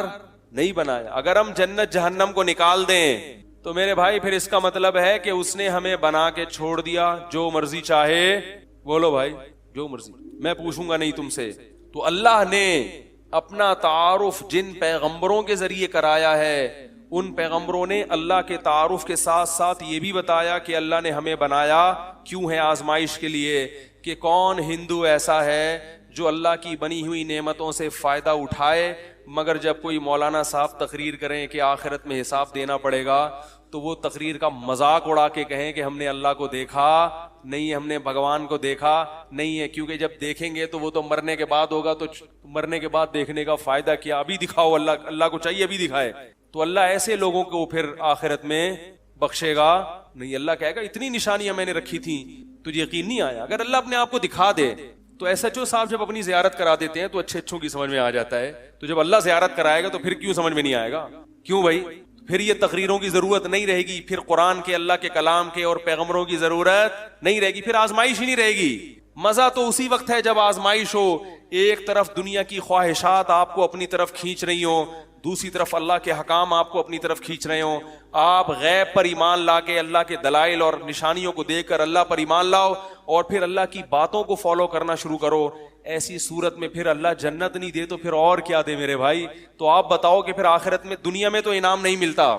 نہیں بنایا. اگر ہم جنت جہنم کو نکال دیں تو میرے بھائی پھر اس کا مطلب ہے کہ اس نے ہمیں بنا کے چھوڑ دیا, جو مرضی چاہے. بولو بھائی, جو مرضی. میں پوچھوں گا نہیں تم سے. تو اللہ نے اپنا تعارف جن پیغمبروں کے ذریعے کرایا ہے, ان پیغمبروں نے اللہ کے تعارف کے ساتھ ساتھ یہ بھی بتایا کہ اللہ نے ہمیں بنایا کیوں ہے؟ آزمائش کے لیے, کہ کون ہندو ایسا ہے جو اللہ کی بنی ہوئی نعمتوں سے فائدہ اٹھائے, مگر جب کوئی مولانا صاحب تقریر کریں کہ آخرت میں حساب دینا پڑے گا تو وہ تقریر کا مذاق اڑا کے کہیں کہ ہم نے اللہ کو دیکھا نہیں, ہم نے بھگوان کو دیکھا نہیں ہے. کیونکہ جب دیکھیں گے تو وہ تو مرنے کے بعد ہوگا, تو مرنے کے بعد دیکھنے کا فائدہ کیا؟ ابھی دکھاؤ, اللہ کو چاہیے ابھی دکھائے. تو اللہ ایسے لوگوں کو پھر آخرت میں بخشے گا نہیں. اللہ کہے گا اتنی نشانیاں میں نے رکھی تھیں, تجھے یقین نہیں آیا. اگر اللہ اپنے آپ کو دکھا دے تو ایس ایچ او صاحب جب اپنی زیارت کرا دیتے ہیں تو اچھے اچھوں کی سمجھ میں آ جاتا ہے, تو جب اللہ زیارت کرائے گا تو پھر کیوں سمجھ میں نہیں آئے گا؟ کیوں بھائی؟ پھر یہ تقریروں کی ضرورت نہیں رہے گی, پھر قرآن کے, اللہ کے کلام کے اور پیغمبروں کی ضرورت نہیں رہے گی, پھر آزمائش ہی نہیں رہے گی. مزہ تو اسی وقت ہے جب آزمائش ہو. ایک طرف دنیا کی خواہشات آپ کو اپنی طرف کھینچ رہی ہوں, دوسری طرف اللہ کے حکام آپ کو اپنی طرف کھینچ رہے ہوں. آپ غیب پر ایمان لا کے اللہ کے دلائل اور نشانیوں کو دیکھ کر اللہ پر ایمان لاؤ اور پھر اللہ کی باتوں کو فالو کرنا شروع کرو. ایسی صورت میں پھر اللہ جنت نہیں دے تو پھر اور کیا دے میرے بھائی؟ تو آپ بتاؤ کہ پھر آخرت میں, دنیا میں تو انعام نہیں ملتا,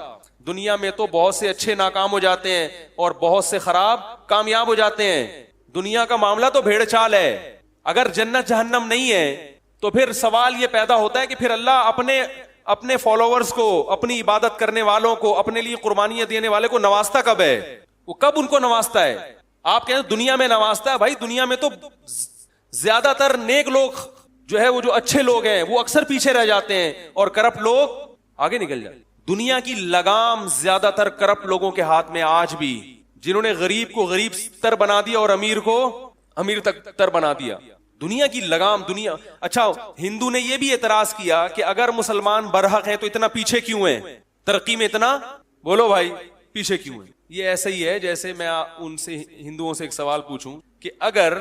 دنیا میں تو بہت سے اچھے ناکام ہو جاتے ہیں اور بہت سے خراب کامیاب ہو جاتے ہیں. دنیا کا معاملہ تو بھیڑ چال ہے. اگر جنت جہنم نہیں ہے تو پھر سوال یہ پیدا ہوتا ہے کہ پھر اللہ اپنے اپنے فالوورز کو, اپنی عبادت کرنے والوں کو, اپنے لیے قربانیاں دینے والے کو نوازتا کب ہے؟ وہ کب ان کو نوازتا ہے؟ آپ کہتے ہیں دنیا میں نوازتا ہے. بھائی دنیا میں تو زیادہ تر نیک لوگ جو ہے, وہ جو اچھے لوگ ہیں وہ اکثر پیچھے رہ جاتے ہیں اور کرپٹ لوگ آگے نکل جاتے. دنیا کی لگام زیادہ تر کرپٹ لوگوں کے ہاتھ میں آج بھی, جنہوں نے غریب کو غریب تر بنا دیا اور امیر کو امیر تر بنا دیا. دنیا کی لگام دنیا. اچھا, ہندو نے یہ بھی اعتراض کیا کہ اگر مسلمان برحق ہیں تو اتنا پیچھے کیوں ہیں, ترقی میں اتنا, بولو بھائی پیچھے کیوں ہیں؟ یہ ایسا ہی ہے جیسے میں ان سے ہندوؤں سے ایک سوال پوچھوں کہ اگر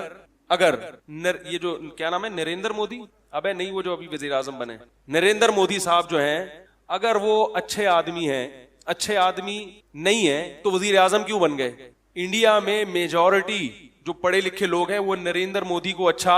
یہ جو کیا نام ہے نریندر مودی, ابے نہیں وہ جو ابھی وزیر اعظم بنے, نریندر مودی صاحب جو ہیں, اگر وہ اچھے آدمی ہیں, اچھے آدمی نہیں ہیں تو وزیر اعظم کیوں بن گئے؟ انڈیا میں میجورٹی جو پڑھے لکھے لوگ ہیں وہ نریندر مودی کو اچھا,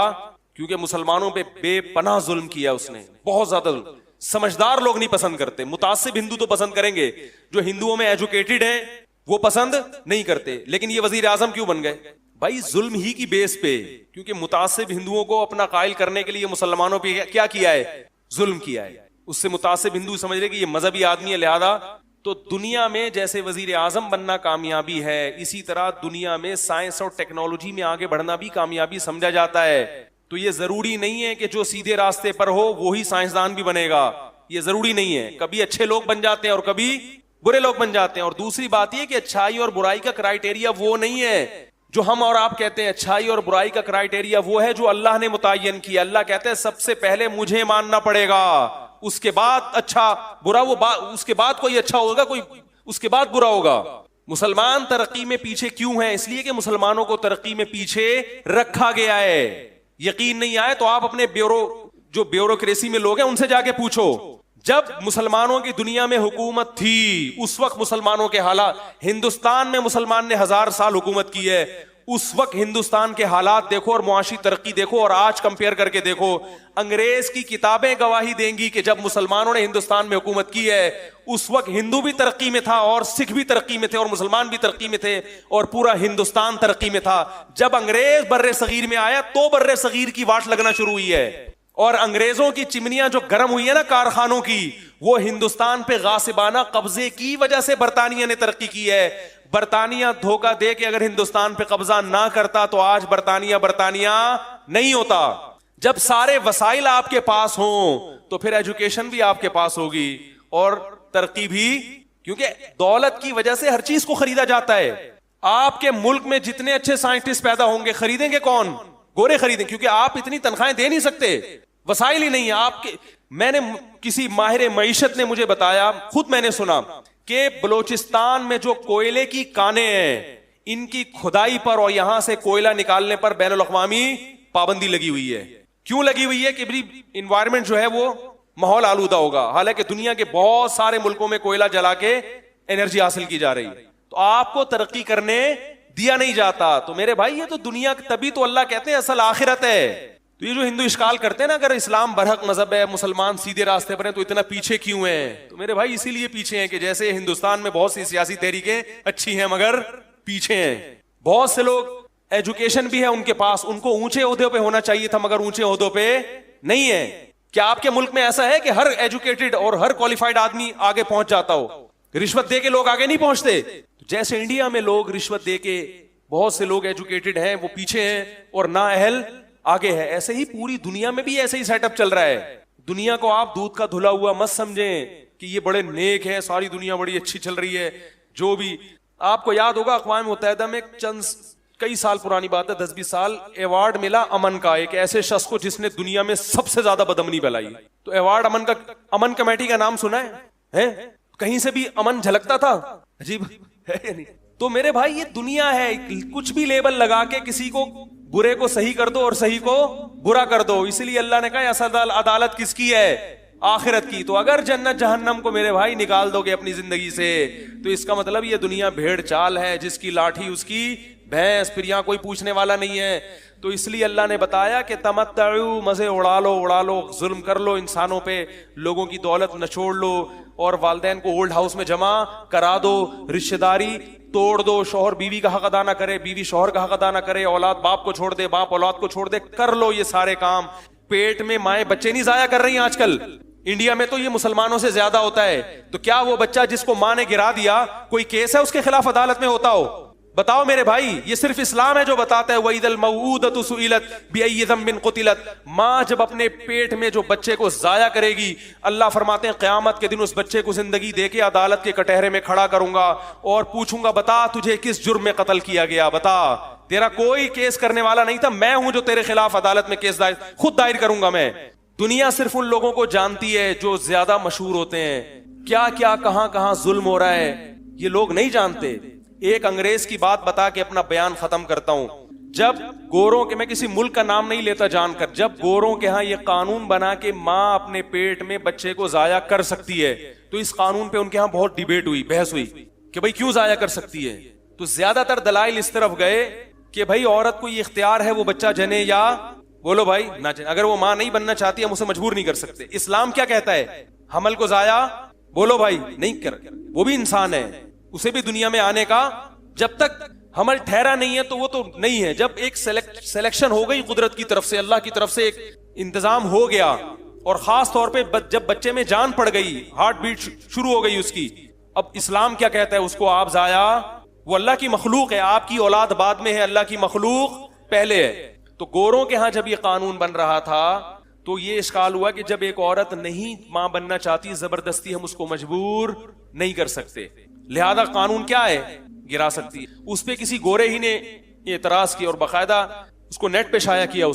کیونکہ مسلمانوں پہ بے پناہ ظلم کیا اس نے, بہت زیادہ ظلم. سمجھدار لوگ نہیں پسند کرتے, متعصب ہندو تو پسند کریں گے, جو ہندوؤں میں ایجوکیٹڈ ہیں وہ پسند نہیں کرتے. لیکن یہ وزیر اعظم کیوں بن گئے؟ بھائی ظلم ہی کی بیس پہ, کیونکہ متعصب ہندوؤں کو اپنا قائل کرنے کے لیے مسلمانوں پہ کیا کیا ہے؟ ظلم کیا ہے. اس سے متعصب ہندو سمجھ رہے کہ یہ مذہبی آدمی ہے, لہذا. تو دنیا میں جیسے وزیر اعظم بننا کامیابی ہے, اسی طرح دنیا میں سائنس اور ٹیکنالوجی میں آگے بڑھنا بھی کامیابی سمجھا جاتا ہے. تو یہ ضروری نہیں ہے کہ جو سیدھے راستے پر ہو وہی سائنسدان بھی بنے گا, یہ ضروری نہیں ہے. کبھی اچھے لوگ بن جاتے ہیں اور کبھی برے لوگ بن جاتے ہیں. اور دوسری بات یہ کہ اچھائی اور برائی کا کرائیٹیریا وہ نہیں ہے جو ہم اور آپ کہتے ہیں. اچھائی اور برائی کا کرائیٹیریا وہ ہے جو اللہ نے متعین کیا. اللہ کہتے ہیں سب سے پہلے مجھے ماننا پڑے گا, اس کے بعد اچھا برا, وہ اس کے بعد کوئی اچھا ہوگا, کوئی اس کے بعد برا ہوگا. مسلمان ترقی میں پیچھے کیوں ہیں؟ اس لیے کہ مسلمانوں کو ترقی میں پیچھے رکھا گیا ہے. یقین نہیں آئے تو آپ اپنے جو بیوروکریسی میں لوگ ہیں ان سے جا کے پوچھو. جب مسلمانوں کی دنیا میں حکومت تھی اس وقت مسلمانوں کے حالات, ہندوستان میں مسلمان نے 1000 سال حکومت کی ہے, اس وقت ہندوستان کے حالات دیکھو اور معاشی ترقی دیکھو اور آج کمپیئر کر کے دیکھو. انگریز کی کتابیں گواہی دیں گی کہ جب مسلمانوں نے ہندوستان میں حکومت کی ہے اس وقت ہندو بھی ترقی میں تھا اور سکھ بھی ترقی میں تھے اور مسلمان بھی ترقی میں تھے اور پورا ہندوستان ترقی میں تھا. جب انگریز بر صغیر میں آیا تو بر صغیر کی واٹ لگنا شروع ہوئی ہے, اور انگریزوں کی چمنیاں جو گرم ہوئی ہے نا کارخانوں کی, وہ ہندوستان پہ غاصبانہ قبضے کی وجہ سے برطانیہ نے ترقی کی ہے. برطانیہ دھوکہ دے کے اگر ہندوستان پہ قبضہ نہ کرتا تو آج برطانیہ نہیں ہوتا. جب سارے وسائل آپ کے پاس ہوں تو پھر ایجوکیشن بھی آپ کے پاس ہوگی اور ترقی بھی, کیونکہ دولت کی وجہ سے ہر چیز کو خریدا جاتا ہے. آپ کے ملک میں جتنے اچھے سائنٹسٹ پیدا ہوں گے خریدیں گے کون؟ گورے خریدیں, کیونکہ آپ اتنی تنخواہیں دے نہیں سکتے, وسائل ہی نہیں ہیں آپ کے. میں نے کسی ماہر معیشت نے مجھے بتایا, خود میں نے سنا کہ بلوچستان میں جو کوئلے کی کانیں ہیں ان کی کھدائی پر اور یہاں سے کوئلہ نکالنے پر بین الاقوامی پابندی لگی ہوئی ہے. کیوں لگی ہوئی ہے؟ کہ انوائرمنٹ جو ہے وہ ماحول آلودہ ہوگا, حالانکہ دنیا کے بہت سارے ملکوں میں کوئلہ جلا کے انرجی حاصل کی جا رہی ہے. تو آپ کو ترقی کرنے دیا نہیں جاتا. تو میرے بھائی یہ تو دنیا, تبھی تو اللہ کہتے ہیں اصل آخرت ہے. تو یہ جو ہندو اشکال کرتے ہیں نا, اگر اسلام برحق مذہب ہے, مسلمان سیدھے راستے پر ہیں, تو اتنا پیچھے کیوں ہیں؟ تو میرے بھائی اسی لیے پیچھے ہیں کہ جیسے ہندوستان میں بہت سی سیاسی تحریکیں اچھی ہیں مگر پیچھے ہیں. بہت سے لوگ ایجوکیشن بھی ہے ان کے پاس, ان کو اونچے عہدوں پہ ہونا چاہیے تھا مگر اونچے عہدوں پہ نہیں ہے. کیا آپ کے ملک میں ایسا ہے کہ ہر ایجوکیٹڈ اور ہر کوالیفائڈ آدمی آگے پہنچ جاتا ہو؟ رشوت دے کے لوگ آگے نہیں پہنچتے. جیسے انڈیا میں لوگ رشوت دے کے بہت سے لوگ ایجوکیٹڈ ہیں وہ پیچھے ہیں اور نااہل آگے ہے, ایسے ہی پوری دنیا میں بھی ایسے ہی سیٹ اپ چل رہا ہے. دنیا کو آپ دودھ کا دھلا ہوا مت سمجھیں کہ یہ بڑے نیک ہیں, ساری دنیا بڑی اچھی چل رہی ہے. جو بھی آپ کو یاد ہوگا اقوام متحدہ میں کئی سال پرانی بات ہے, 10-20 سال, ایوارڈ ملا امن کا ایک ایسے شخص کو جس نے دنیا میں سب سے زیادہ بدامنی پھیلائی. تو ایوارڈ امن کمیٹی کا نام سنا ہے؟ کہیں سے بھی امن جھلکتا تھا؟ عجیب ہے یا نہیں؟ تو میرے بھائی یہ دنیا ہے, کچھ بھی لیبل لگا کے کسی کو برے کو صحیح کر دو اور صحیح کو برا کر دو. اس لیے اللہ نے کہا اصل عدالت کس کی ہے؟ آخرت کی. تو اگر جنت جہنم کو میرے بھائی نکال دو گے اپنی زندگی سے تو اس کا مطلب یہ دنیا بھیڑ چال ہے, جس کی لاٹھی اس کی بھینس, پھر یہاں کوئی پوچھنے والا نہیں ہے. تو اس لیے اللہ نے بتایا کہ تمتعو, مزے اڑا لو, ظلم کر لو انسانوں پہ, لوگوں کی دولت نچوڑ لو اور والدین کو اولڈ ہاؤس میں جمع کرا دو, رشتہ داری توڑ دو, شوہر بیوی کا حق ادا نہ کرے, بیوی شوہر کا حق ادا نہ کرے, اولاد باپ کو چھوڑ دے, باپ اولاد کو چھوڑ دے, کر لو یہ سارے کام. پیٹ میں مائیں بچے نہیں ضائع کر رہی ہیں آج کل, انڈیا میں تو یہ مسلمانوں سے زیادہ ہوتا ہے. تو کیا وہ بچہ جس کو ماں نے گرا دیا کوئی کیس ہے اس کے خلاف عدالت میں ہوتا ہو؟ بتاؤ میرے بھائی. یہ صرف اسلام ہے جو بتاتا ہے وَإِذَا الْمَوْءُودَةُ سُئِلَتْ بِأَيِّ ذَنبٍ قُتِلَتْ. ماں جب اپنے پیٹ میں جو بچے کو ضائع کرے گی, اللہ فرماتے ہیں قیامت کے دن اس بچے کو زندگی دے کے عدالت کے کٹہرے میں کھڑا کروں گا اور پوچھوں گا بتا تجھے کس جرم میں قتل کیا گیا, بتا. تیرا کوئی کیس کرنے والا نہیں تھا, میں ہوں جو تیرے خلاف عدالت میں کیس خود دائر کروں گا میں. دنیا صرف ان لوگوں کو جانتی ہے جو زیادہ مشہور ہوتے ہیں. کیا کیا کہاں کہاں ظلم ہو رہا ہے یہ لوگ نہیں جانتے. ایک انگریز کی بات بتا کے اپنا بیان ختم کرتا ہوں. جب گوروں کے, میں کسی ملک کا نام نہیں لیتا جان کر, جب گوروں کے ہاں یہ قانون بنا کہ ماں اپنے پیٹ میں بچے کو ضائع کر سکتی ہے, تو اس قانون پہ ان کے ہاں بہت ڈیبیٹ ہوئی, بحث ہوئی کہ بھائی کیوں ضائع کر سکتی ہے. تو زیادہ تر دلائل اس طرف گئے کہ بھائی عورت کو یہ اختیار ہے وہ بچہ جنے یا بولو بھائی نہ جنے. اگر وہ ماں نہیں بننا چاہتی ہم اسے مجبور نہیں کر سکتے. اسلام کیا کہتا ہے؟ حمل کو ضائع بولو بھائی نہیں کر, وہ بھی انسان ہے, اسے بھی دنیا میں آنے کا, جب تک حمل ٹھہرا نہیں ہے تو وہ تو نہیں ہے. جب ایک سلیکشن ہو گئی قدرت کی طرف سے, اللہ کی طرف سے ایک انتظام ہو گیا, اور خاص طور پہ جب بچے میں جان پڑ گئی, ہارٹ بیٹ شروع ہو گئی اس کی, اب اسلام کیا کہتا ہے اس کو آپ ضائع, وہ اللہ کی مخلوق ہے, آپ کی اولاد بعد میں ہے, اللہ کی مخلوق پہلے ہے. تو گوروں کے ہاں جب یہ قانون بن رہا تھا تو یہ اشکال ہوا کہ جب ایک عورت نہیں ماں بننا چاہتی, زبردستی ہم اس کو مجبور نہیں کر سکتے, لہذا قانون کیا ہے گرا سکتی. اس پہ کسی گورے ہی نے اعتراض کیا اور باقاعدہ اس کو نیٹ پہ شائع کیا.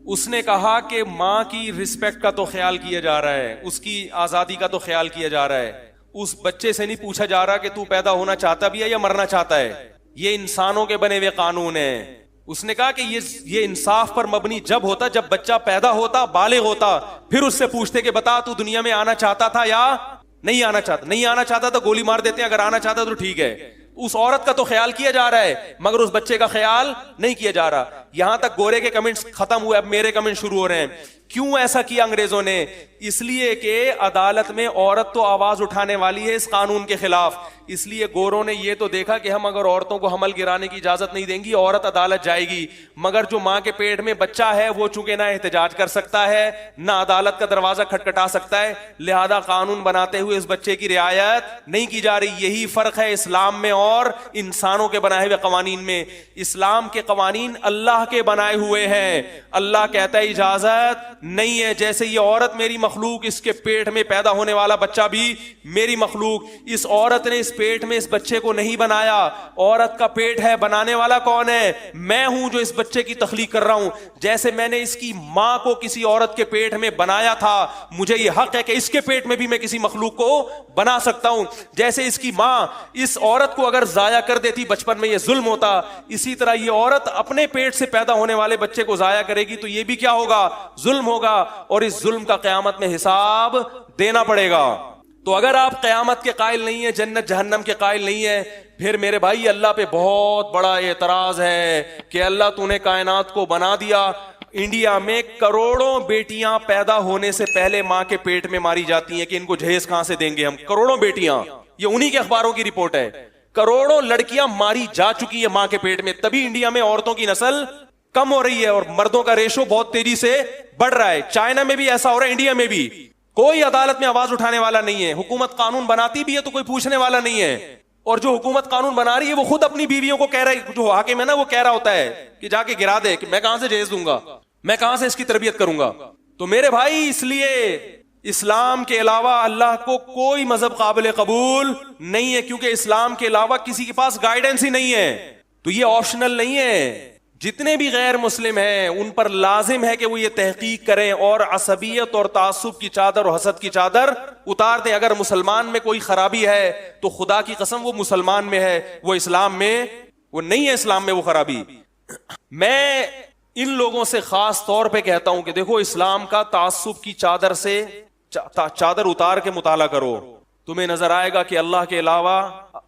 اس نے کہا کہ ماں کی رسپیکٹ کا تو خیال کیا جا رہا ہے, اس کی آزادی کا تو خیال کیا جا رہا ہے, اس بچے سے نہیں پوچھا جا رہا کہ تو پیدا ہونا چاہتا بھی ہے یا مرنا چاہتا ہے. یہ انسانوں کے بنے ہوئے قانون ہیں. اس نے کہا کہ یہ انصاف پر مبنی جب ہوتا جب بچہ پیدا ہوتا, بالغ ہوتا, پھر اس سے پوچھتے کہ بتا تو دنیا میں آنا چاہتا تھا یا نہیں آنا چاہتا. نہیں آنا چاہتا تو گولی مار دیتے ہیں, اگر آنا چاہتا تو ٹھیک ہے. اس عورت کا تو خیال کیا جا رہا ہے مگر اس بچے کا خیال نہیں کیا جا رہا. یہاں تک گورے کے کمنٹس ختم ہوئے, اب میرے کمنٹ شروع ہو رہے ہیں. کیوں ایسا کیا انگریزوں نے؟ اس لیے کہ عدالت میں عورت تو آواز اٹھانے والی ہے اس قانون کے خلاف, اس لیے گوروں نے یہ تو دیکھا کہ ہم اگر عورتوں کو حمل گرانے کی اجازت نہیں دیں گی عورت عدالت جائے گی, مگر جو ماں کے پیٹ میں بچہ ہے وہ چونکہ نہ احتجاج کر سکتا ہے نہ عدالت کا دروازہ کھٹکھٹا سکتا ہے, لہذا قانون بناتے ہوئے اس بچے کی رعایت نہیں کی جا رہی. یہی فرق ہے اسلام میں اور انسانوں کے بنائے ہوئے قوانین میں. اسلام کے قوانین اللہ کے بنائے ہوئے ہیں, اللہ کہتا ہے اجازت نہیں ہے. جیسے یہ عورت میری مخلوق, اس کے پیٹ میں پیدا ہونے والا بچہ بھی میری مخلوق. اس عورت نے اس پیٹ میں اس بچے کو نہیں بنایا, عورت کا پیٹ ہے, بنانے والا کون ہے؟ میں ہوں جو اس بچے کی تخلیق کر رہا ہوں. جیسے میں نے اس کی ماں کو کسی عورت کے پیٹ میں بنایا تھا, مجھے یہ حق ہے کہ اس کے پیٹ میں بھی میں کسی مخلوق کو بنا سکتا ہوں. جیسے اس کی ماں اس عورت کو اگر ضائع کر دیتی بچپن میں یہ ظلم ہوتا, اسی طرح یہ عورت اپنے پیٹ سے پیدا ہونے والے بچے کو ضائع کرے گی تو یہ بھی کیا ہوگا؟ ظلم ہوگا, اور اس ظلم کا قیامت میں حساب دینا پڑے گا. تو اگر آپ قیامت کے قائل نہیں ہیں, جنت جہنم کے قائل نہیں ہیں, پھر میرے بھائی اللہ پہ بہت بڑا اعتراض ہے کہ اللہ تو نے کائنات کو بنا دیا. انڈیا میں کروڑوں بیٹیاں پیدا ہونے سے پہلے ماں کے پیٹ میں ماری جاتی ہیں کہ ان کو جہیز کہاں سے دیں گے ہم. کروڑوں بیٹیاں, یہ انہی کے اخباروں کی رپورٹ ہے. کروڑوں لڑکیاں ماری جا چکی ہیں ماں کے پیٹ میں, تبھی انڈیا میں عورتوں کی نسل کم ہو رہی ہے اور مردوں کا ریشو بہت تیزی سے بڑھ رہا ہے. چائنا میں بھی ایسا ہو رہا ہے, انڈیا میں بھی. کوئی عدالت میں آواز اٹھانے والا نہیں ہے. حکومت قانون بناتی بھی ہے تو کوئی پوچھنے والا نہیں ہے, اور جو حکومت قانون بنا رہی ہے وہ خود اپنی بیویوں کو کہہ رہا ہے, جو حاکم ہے نا وہ کہہ رہا ہوتا ہے کہ جا کے گرا دے, کہ میں کہاں سے جہیز دوں گا, میں کہاں سے اس کی تربیت کروں گا. تو میرے بھائی اس لیے اسلام کے علاوہ اللہ کو کوئی مذہب قابل قبول نہیں ہے, کیونکہ اسلام کے علاوہ کسی کے پاس گائیڈنس ہی نہیں ہے. تو یہ آپشنل نہیں ہے. جتنے بھی غیر مسلم ہیں ان پر لازم ہے کہ وہ یہ تحقیق کریں اور عصبیت اور تعصب کی چادر اور حسد کی چادر اتار دیں. اگر مسلمان میں کوئی خرابی ہے تو خدا کی قسم وہ مسلمان میں ہے, وہ اسلام میں وہ نہیں ہے. اسلام میں وہ خرابی. میں ان لوگوں سے خاص طور پہ کہتا ہوں کہ دیکھو اسلام کا تعصب کی چادر سے چادر اتار کے مطالعہ کرو, تمہیں نظر آئے گا کہ اللہ کے علاوہ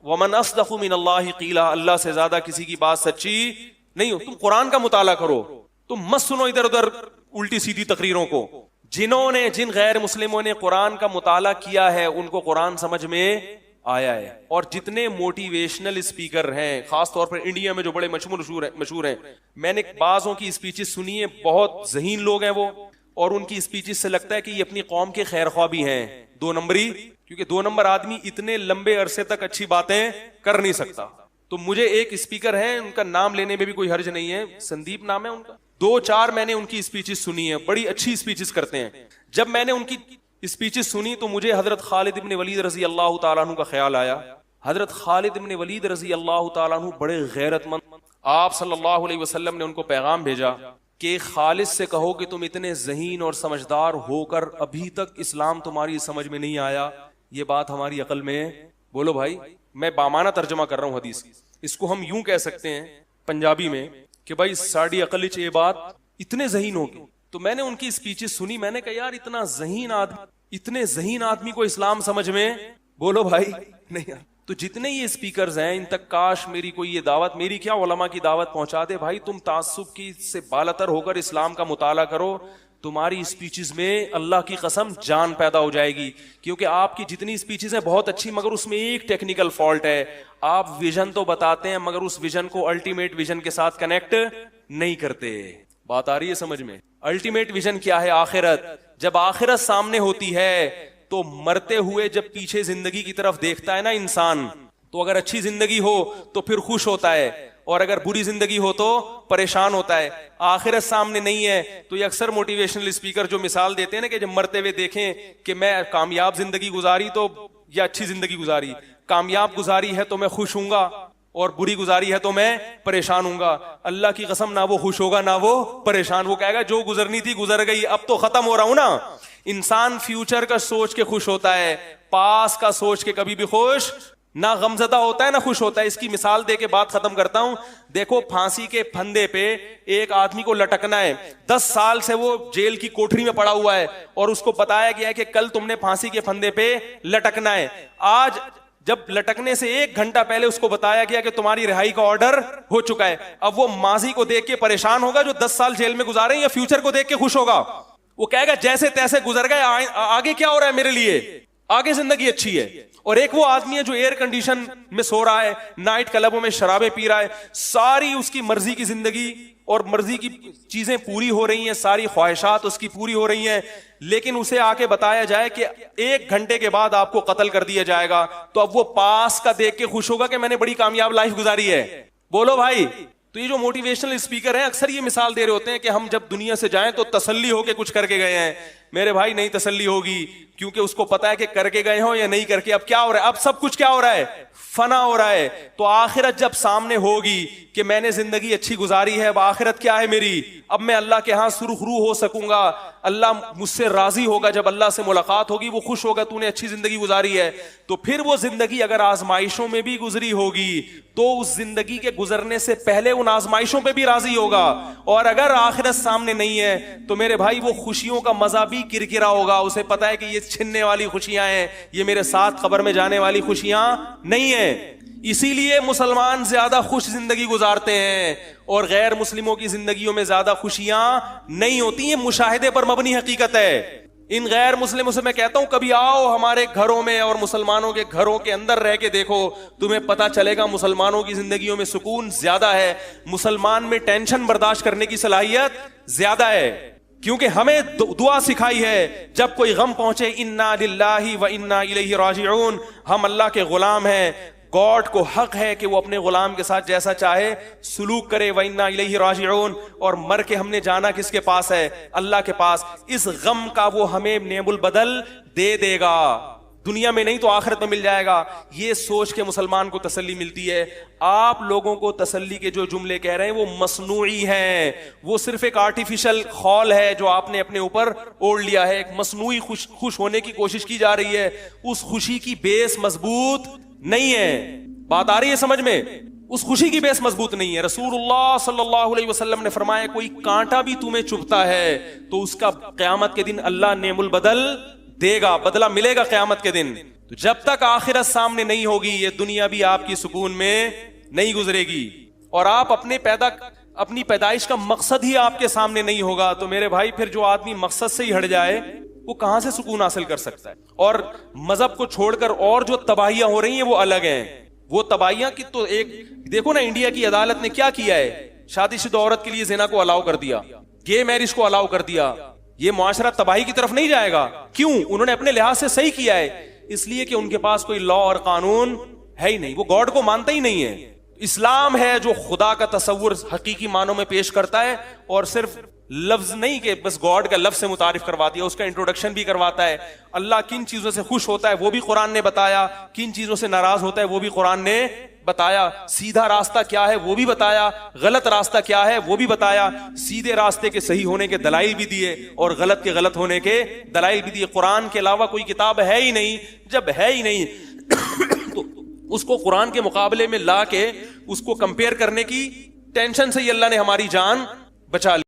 ومن اصدق من اللہ قیلا, اللہ سے زیادہ کسی کی بات سچی نہیں ہو. تم قرآن کا مطالعہ کرو, تم مت سنو ادھر ادھر الٹی سیدھی تقریروں کو. جن غیر مسلموں نے قرآن کا مطالعہ کیا ہے ان کو قرآن سمجھ میں آیا ہے. اور جتنے موٹیویشنل اسپیکر ہیں خاص طور پر انڈیا میں جو بڑے مشہور ہیں, میں نے بعضوں کی اسپیچز سنی ہے, بہت ذہین لوگ ہیں وہ, اور ان کی اسپیچز سے لگتا ہے کہ یہ اپنی قوم کے خیر خواہ بھی ہیں. 2 نمبری, کیونکہ 2 نمبر آدمی اتنے لمبے عرصے تک اچھی باتیں کر نہیں سکتا. تو مجھے ایک اسپیکر ہیں, ان کا نام لینے میں بھی کوئی حرج نہیں ہے, سندیپ نام ہے ان کا, 2-4 میں نے ان کی اسپیچز سنی ہیں, بڑی اچھی اسپیچز کرتے ہیں. جب میں نے ان کی اسپیچز سنی تو مجھے حضرت خالد ابن ولید رضی اللہ تعالیٰ عنہ کا خیال آیا. حضرت خالد ابن ولید رضی اللہ تعالیٰ عنہ بڑے غیرت مند. آپ صلی اللہ علیہ وسلم نے ان کو پیغام بھیجا کہ خالد سے کہو کہ تم اتنے ذہین اور سمجھدار ہو کر ابھی تک اسلام تمہاری سمجھ میں نہیں آیا, یہ بات ہماری عقل میں ہے. بولو بھائی, میں بامانہ ترجمہ کر رہا ہوں حدیث, اس کو ہم یوں کہہ سکتے ہیں پنجابی میں کہ بھائی ساڑی عقل وچ یہ بات اتنے ذہین ہو گئے. تو میں نے ان کی اسپیچز سنی, میں نے کہا یار اتنے ذہین آدمی کو اسلام سمجھ میں, بولو بھائی, نہیں. تو جتنے یہ اسپیکرز ہیں ان تک کاش میری کوئی یہ دعوت, میری کیا علماء کی دعوت پہنچا دے. بھائی تم تعصب کی سے بالاتر ہو کر اسلام کا مطالعہ کرو, تمہاری اسپیچز میں اللہ کی قسم جان پیدا ہو جائے گی. کیونکہ آپ کی جتنی اسپیچز ہیں بہت اچھی, مگر اس میں ایک ٹیکنیکل فالٹ ہے. آپ ویژن تو بتاتے ہیں مگر اس ویژن کو الٹیمیٹ ویژن کے ساتھ کنیکٹ نہیں کرتے. بات آ رہی ہے سمجھ میں؟ الٹیمیٹ ویژن کیا ہے؟ آخرت. جب آخرت سامنے ہوتی ہے تو مرتے ہوئے جب پیچھے زندگی کی طرف دیکھتا ہے نا انسان, تو اگر اچھی زندگی ہو تو پھر خوش ہوتا ہے, اور اگر بری زندگی ہو تو پریشان ہوتا ہے. آخرت سامنے نہیں ہے تو یہ اکثر موٹیویشنل اسپیکر جو مثال دیتے ہیں نا کہ جب مرتے ہوئے دیکھیں کہ میں کامیاب زندگی گزاری تو یا اچھی زندگی گزاری, کامیاب گزاری ہے تو میں خوش ہوں گا اور بری گزاری ہے تو میں پریشان ہوں گا. اللہ کی قسم نہ وہ خوش ہوگا نہ وہ پریشان, وہ کہے گا جو گزرنی تھی گزر گئی, اب تو ختم ہو رہا ہوں نا. انسان فیوچر کا سوچ کے خوش ہوتا ہے, پاس کا سوچ کے کبھی بھی خوش نہ غمزدہ ہوتا ہے نہ خوش ہوتا ہے. اس کی مثال دے کے بات ختم کرتا ہوں. دیکھو پھانسی کے پھندے پہ ایک آدمی کو لٹکنا ہے, 10 سال سے وہ جیل کی کوٹری میں پڑا ہوا ہے اور اس کو بتایا گیا ہے کہ کل تم نے پھانسی کے پھندے پہ لٹکنا ہے. آج جب لٹکنے سے 1 گھنٹہ پہلے اس کو بتایا گیا کہ تمہاری رہائی کا آرڈر ہو چکا ہے, اب وہ ماضی کو دیکھ کے پریشان ہوگا جو 10 سال جیل میں گزارے ہیں, یا فیوچر کو دیکھ کے خوش ہوگا؟ وہ کہے گا جیسے تیسے گزر گئے, آگے کیا ہو رہا ہے میرے لیے, آگے زندگی اچھی ہے. اور ایک وہ آدمی ہے جو ایئر کنڈیشن میں سو رہا ہے, نائٹ کلبوں میں شرابیں پی رہا ہے, ساری اس کی مرضی کی زندگی اور مرضی کی چیزیں پوری ہو رہی ہیں, ساری خواہشات اس کی پوری ہو رہی ہیں, لیکن اسے آ کے بتایا جائے کہ 1 گھنٹے کے بعد آپ کو قتل کر دیا جائے گا, تو اب وہ پاس کا دیکھ کے خوش ہوگا کہ میں نے بڑی کامیاب لائف گزاری ہے. بولو بھائی. تو یہ جو موٹیویشنل اسپیکر ہیں اکثر یہ مثال دے رہے ہوتے ہیں کہ ہم جب دنیا سے جائیں تو تسلی ہو کے کچھ کر کے گئے ہیں. میرے بھائی نہیں تسلی ہوگی, کیونکہ اس کو پتا ہے کہ کر کے گئے ہوں یا نہیں کر کے, اب کیا ہو رہا ہے, اب سب کچھ کیا ہو رہا ہے, فنا ہو رہا ہے. تو آخرت جب سامنے ہوگی کہ میں نے زندگی اچھی گزاری ہے, اب آخرت کیا ہے میری, اب میں اللہ کے ہاں سرخرو ہو سکوں گا, اللہ مجھ سے راضی ہوگا, جب اللہ سے ملاقات ہوگی وہ خوش ہوگا تو نے اچھی زندگی گزاری ہے. تو پھر وہ زندگی اگر آزمائشوں میں بھی گزری ہوگی تو اس زندگی کے گزرنے سے پہلے ان آزمائشوں پہ بھی راضی ہوگا. اور اگر آخرت سامنے نہیں ہے تو میرے بھائی وہ خوشیوں کا مزہ بھی کرکرا ہوگا, اسے پتا ہے کہ یہ چھننے والی خوشیاں ہیں, یہ میرے ساتھ قبر میں جانے والی خوشیاں نہیں ہیں. اسی لیے مسلمان زیادہ خوش زندگی گزارتے ہیں اور غیر مسلموں کی زندگیوں میں زیادہ خوشیاں نہیں ہوتی. یہ مشاہدے پر مبنی حقیقت ہے. ان غیر مسلموں سے میں کہتا ہوں کبھی آؤ ہمارے گھروں میں اور مسلمانوں کے گھروں کے اندر رہ کے دیکھو, تمہیں پتا چلے گا مسلمانوں کی زندگیوں میں سکون زیادہ ہے, مسلمان میں ٹینشن برداشت کرنے کی صلاحیت زیادہ ہے. کیونکہ ہمیں دعا سکھائی ہے جب کوئی غم پہنچے, انا للہ و انا الیہ راجعون, ہم اللہ کے غلام ہیں, گاڈ کو حق ہے کہ وہ اپنے غلام کے ساتھ جیسا چاہے سلوک کرے, وَإِنَّا إِلَيْهِ رَاجِعُونَ, اور مر کے ہم نے جانا کس کے پاس ہے, اللہ کے پاس. اس غم کا وہ ہمیں نعم البدل دے دے گا, دنیا میں نہیں تو آخرت میں مل جائے گا. یہ سوچ کے مسلمان کو تسلی ملتی ہے. آپ لوگوں کو تسلی کے جو جملے کہہ رہے ہیں وہ مصنوعی ہیں, وہ صرف ایک آرٹیفیشل خول ہے جو آپ نے اپنے اوپر اوڑھ لیا ہے. ایک مصنوعی خوش ہونے کی کوشش کی جا رہی ہے, اس خوشی کی بیس مضبوط نہیں ہے. بات آ رہی ہے سمجھ میں؟ اس خوشی کی بیس مضبوط نہیں ہے. رسول اللہ صلی اللہ علیہ وسلم نے فرمایا کوئی کانٹا بھی تمہیں چبھتا ہے تو اس کا قیامت کے دن اللہ نعم البدل دے گا, بدلہ ملے گا قیامت کے دن. تو جب تک آخرت سامنے نہیں ہوگی یہ دنیا بھی آپ کی سکون میں نہیں گزرے گی, اور آپ اپنی پیدائش کا مقصد ہی آپ کے سامنے نہیں ہوگا. تو میرے بھائی پھر جو آدمی مقصد سے ہی ہٹ جائے وہ کہاں سے سکون حاصل کر سکتا ہے؟ اور مذہب کو چھوڑ کر اور جو تباہیاں ہو رہی ہیں وہ الگ ہیں. وہ تباہیاں کی تو ایک دیکھو نا, انڈیا کی عدالت نے کیا کیا ہے, شادی شدہ عورت کے لیے زنا کو الاؤ کر دیا, گے میرج کو الاؤ کر دیا, یہ معاشرہ تباہی کی طرف نہیں جائے گا. کیوں؟ انہوں نے اپنے لحاظ سے صحیح کیا ہے, اس لیے کہ ان کے پاس کوئی لا اور قانون ہے ہی نہیں, وہ گاڈ کو مانتا ہی نہیں ہے. اسلام ہے جو خدا کا تصور حقیقی معنوں میں پیش کرتا ہے, اور صرف لفظ نہیں کہ بس گاڈ کا لفظ سے متعارف کروا دیا, اس کا انٹروڈکشن بھی کرواتا ہے. اللہ کن چیزوں سے خوش ہوتا ہے وہ بھی قرآن نے بتایا, کن چیزوں سے ناراض ہوتا ہے وہ بھی قرآن نے بتایا, سیدھا راستہ کیا ہے وہ بھی بتایا, غلط راستہ کیا ہے وہ بھی بتایا, سیدھے راستے کے صحیح ہونے کے دلائل بھی دیے اور غلط کے غلط ہونے کے دلائل بھی دیے. قرآن کے علاوہ کوئی کتاب ہے ہی نہیں. جب ہے ہی نہیں تو اس کو قرآن کے مقابلے میں لا کے اس کو کمپیئر کرنے کی ٹینشن سے ہی اللہ نے ہماری جان بچا لی.